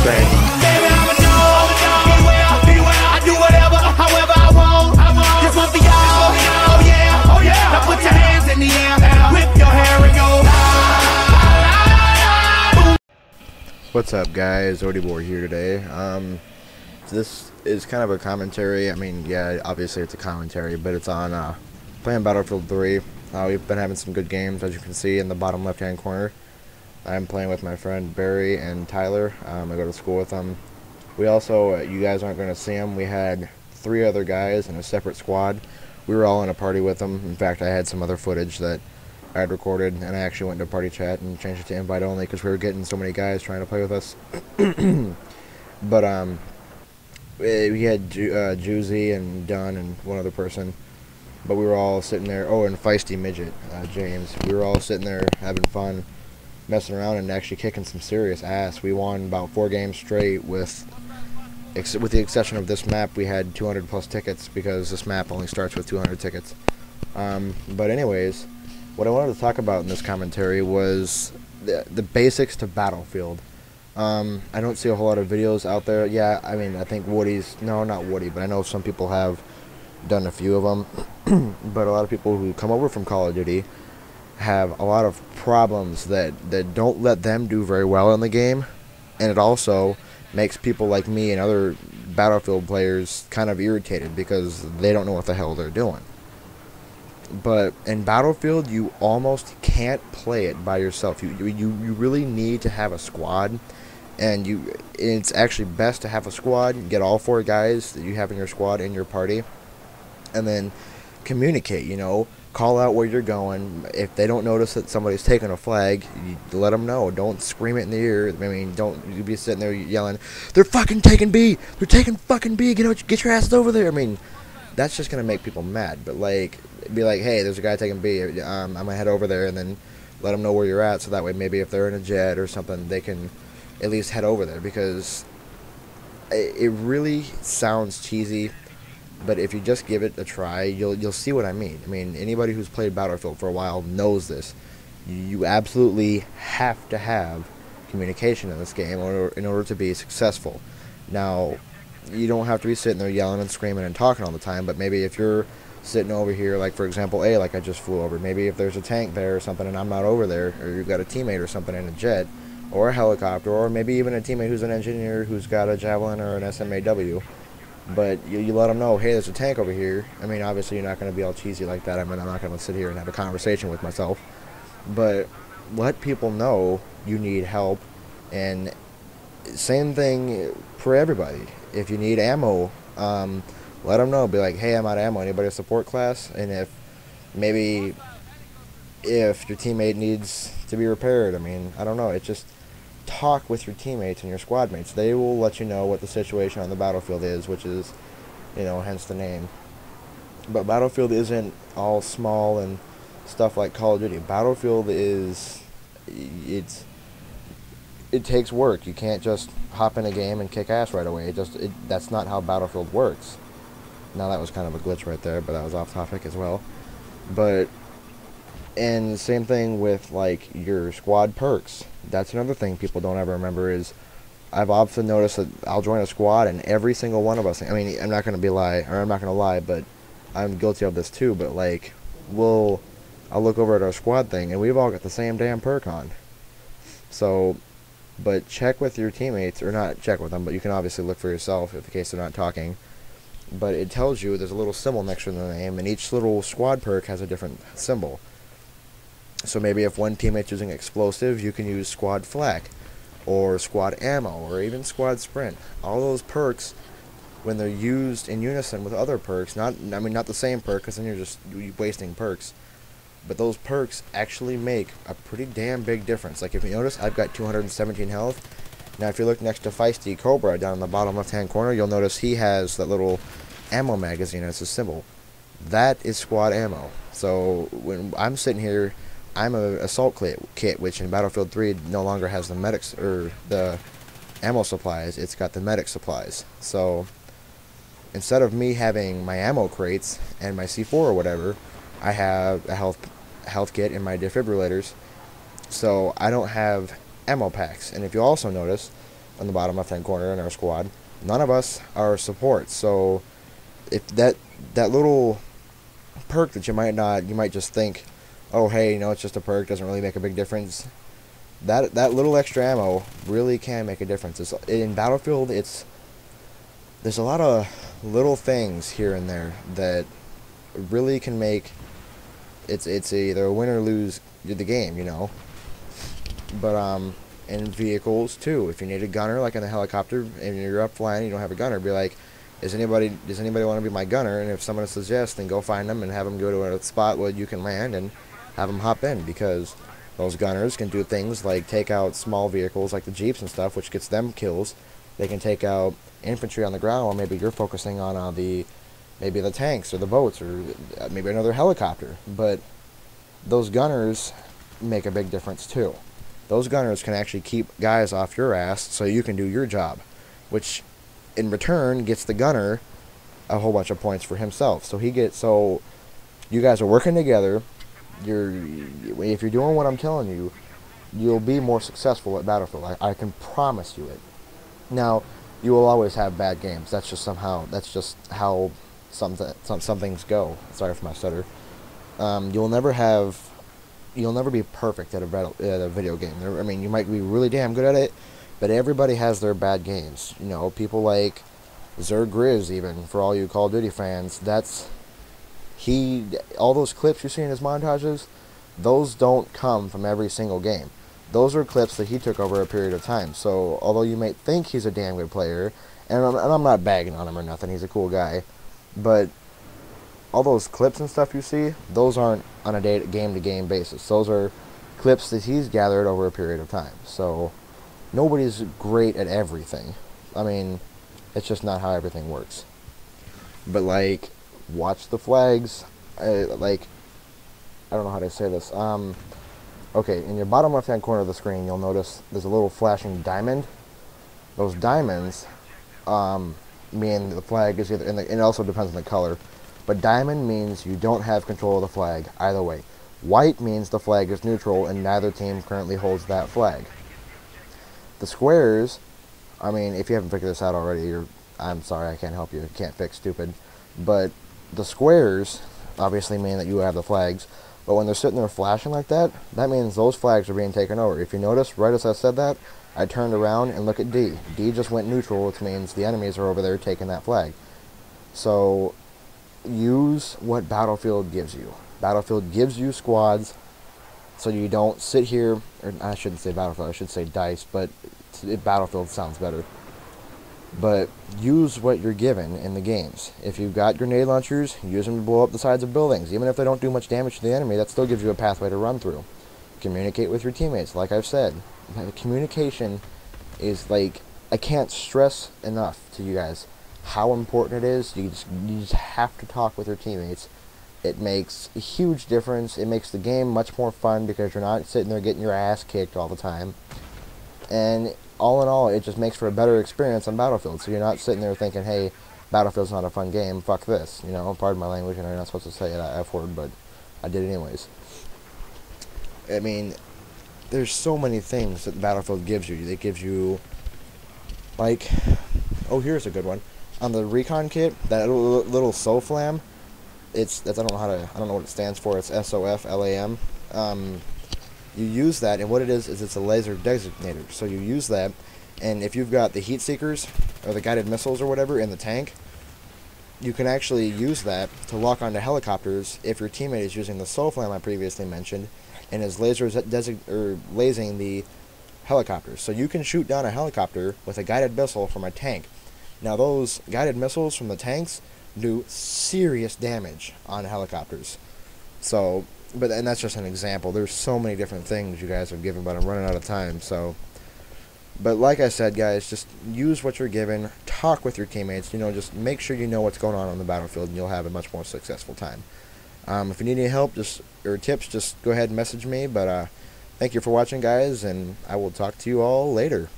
bang. Baby, I'm a dog, beware, I do whatever, however I want. This one for y'all, oh yeah. Now put your hands in the air, whip your hair and go. What's up, guys? Odibor here today. This is kind of a commentary. I mean, yeah, obviously it's a commentary, but it's on playing Battlefield 3. We've been having some good games, as you can see in the bottom left-hand corner. I'm playing with my friend Barry and Tyler. I go to school with them. We also, you guys aren't going to see them, we had 3 other guys in a separate squad. We were all in a party with them. In fact, I had some other footage that I had recorded, and I actually went to party chat and changed it to invite only because we were getting so many guys trying to play with us. But we had Juicy and Dunn and one other person, but we were all sitting there. Oh, and Feisty Midget, James. We were all sitting there having fun, messing around, and actually kicking some serious ass. We won about 4 games straight with the exception of this map. We had 200 plus tickets because this map only starts with 200 tickets. But anyways, what I wanted to talk about in this commentary was the basics to Battlefield. I don't see a whole lot of videos out there. Yeah, I mean, I think Woody's, no, not Woody, but I know some people have done a few of them. But a lot of people who come over from Call of Duty have a lot of problems that don't let them do very well in the game. And it also makes people like me and other Battlefield players kind of irritated because they don't know what the hell they're doing. But in Battlefield, you almost can't play it by yourself. You really need to have a squad, and it's actually best to have a squad. Get all 4 guys that you have in your squad in your party, and then communicate. You know, call out where you're going. If they don't notice that somebody's taking a flag, you let them know. Don't scream it in the ear. I mean, don't you be sitting there yelling, "They're fucking taking B! They're taking fucking B! Get your asses over there!" I mean, that's just gonna make people mad. But like, be like, hey, there's a guy taking B. I'm gonna head over there, and then let them know where you're at, so that way maybe if they're in a jet or something, they can at least head over there. Because it really sounds cheesy, but if you just give it a try, you'll see what I mean. I mean, anybody who's played Battlefield for a while knows this. You absolutely have to have communication in this game in order to be successful. Now, you don't have to be sitting there yelling and screaming and talking all the time, but maybe if you're sitting over here, like for example, like I just flew over, maybe if there's a tank there or something and I'm not over there, or you've got a teammate or something in a jet, or a helicopter, or maybe even a teammate who's an engineer who's got a Javelin or an SMAW, but you let them know, hey, there's a tank over here. I mean, obviously you're not going to be all cheesy like that. I mean, I'm not going to sit here and have a conversation with myself, but let people know you need help. And same thing for everybody. If you need ammo, let them know. Be like, hey, I'm out of ammo. Anybody support class? And if your teammate needs to be repaired, I mean, I don't know. It's just talk with your teammates and your squad mates. They will let you know what the situation on the battlefield is, which is, hence the name. But Battlefield isn't all small and stuff like Call of Duty. Battlefield it takes work. You can't just hop in a game and kick ass right away. That's not how Battlefield works. Now that was kind of a glitch right there, but that was off topic as well. And the same thing with like your squad perks. That's another thing people don't ever remember is I've often noticed that I'll join a squad and every single one of us, I mean, I'm not going to lie, but I'm guilty of this too, but like I'll look over at our squad thing and we've all got the same damn perk on. So, but check with your teammates, or not check with them, but you can obviously look for yourself in case they're not talking. But it tells you there's a little symbol next to the name, and each little squad perk has a different symbol. So maybe if one teammate's using explosive, you can use squad flak, or squad ammo, or even squad sprint. All those perks, when they're used in unison with other perks, not the same perk, because then you're just wasting perks. But those perks actually make a pretty damn big difference. Like if you notice, I've got 217 health. Now if you look next to Feisty Cobra down in the bottom left hand corner, you'll notice he has that little ammo magazine as a symbol. That is squad ammo. So when I'm sitting here, I'm an assault kit, which in Battlefield 3 no longer has the medics or the ammo supplies. It's got the medic supplies. So instead of me having my ammo crates and my C4 or whatever, I have a health kit and my defibrillators. So I don't have ammo packs. And if you also notice, on the bottom left-hand corner in our squad. None of us are support. So if that little perk that you might just think, oh hey, it's just a perk, doesn't really make a big difference. That little extra ammo really can make a difference. In Battlefield, there's a lot of little things here and there that really can make it's either a win or lose the game, But in vehicles too, if you need a gunner, like in the helicopter, and you're up flying, you don't have a gunner, be like, does anybody want to be my gunner? And if someone says yes, then go find them and have them go to a spot where you can land and have them hop in, because those gunners can do things like take out small vehicles like the Jeeps and stuff, which gets them kills. They can take out infantry on the ground, or maybe you're focusing on maybe the tanks or the boats, or maybe another helicopter. But those gunners make a big difference too. Those gunners can actually keep guys off your ass so you can do your job, which in return gets the gunner a whole bunch of points for himself. So you guys are working together. If you're doing what I'm telling you, you'll be more successful at Battlefield. I can promise you it. Now, you will always have bad games. That's just how some things go. Sorry for my stutter. You'll never be perfect at a video game. I mean, you might be really damn good at it, but everybody has their bad games. People like Zerg Grizz, even, for all you Call of Duty fans, all those clips you see in his montages, those don't come from every single game. Those are clips that he took over a period of time. So, although you may think he's a damn good player, and I'm not bagging on him or nothing, he's a cool guy, but all those clips and stuff you see, those aren't on a game-to-game basis. Those are clips that he's gathered over a period of time. So, nobody's great at everything. I mean, it's just not how everything works. But, watch the flags. I don't know how to say this. Okay, in your bottom left-hand corner of the screen, you'll notice there's a little flashing diamond. Those diamonds mean the flag is either, and it also depends on the color, but diamond means you don't have control of the flag either way. White means the flag is neutral and neither team currently holds that flag. The squares, I mean, if you haven't figured this out already, I'm sorry, I can't help you. Can't fix stupid. But the squares obviously mean that you have the flags, but when they're sitting there flashing like that, that means those flags are being taken over. If you notice, right as I said that, I turned around and look at D. D just went neutral, which means the enemies are over there taking that flag. So, use what Battlefield gives you. Battlefield gives you squads, so you don't sit here, or I shouldn't say Battlefield, I should say DICE, but Battlefield sounds better. But use what you're given in the games. If you've got grenade launchers, use them to blow up the sides of buildings. Even if they don't do much damage to the enemy, that still gives you a pathway to run through. Communicate with your teammates, like I've said. Communication is I can't stress enough to you guys how important it is. You just have to talk with your teammates. It makes a huge difference. It makes the game much more fun because you're not sitting there getting your ass kicked all the time. And all in all, it just makes for a better experience on Battlefield. So you're not sitting there thinking, hey, Battlefield's not a fun game, fuck this. Pardon my language, and I'm not supposed to say that F word, but I did anyways. I mean, there's so many things that Battlefield gives you. It gives you, oh, here's a good one. On the recon kit, that little SOFLAM, I don't know what it stands for. It's SOFLAM. You use that, and what it is it's a laser designator. So you use that, and if you've got the heat seekers or the guided missiles or whatever in the tank, you can actually use that to lock onto helicopters if your teammate is using the SOFLAM I previously mentioned and is lasing the helicopters. So you can shoot down a helicopter with a guided missile from a tank. Now those guided missiles from the tanks do serious damage on helicopters. So, and that's just an example. There's so many different things you guys have given, but I'm running out of time. So, but like I said, guys, just use what you're given. Talk with your teammates. Just make sure you know what's going on the battlefield, and you'll have a much more successful time. If you need any help or tips, just go ahead and message me. But thank you for watching, guys, and I will talk to you all later.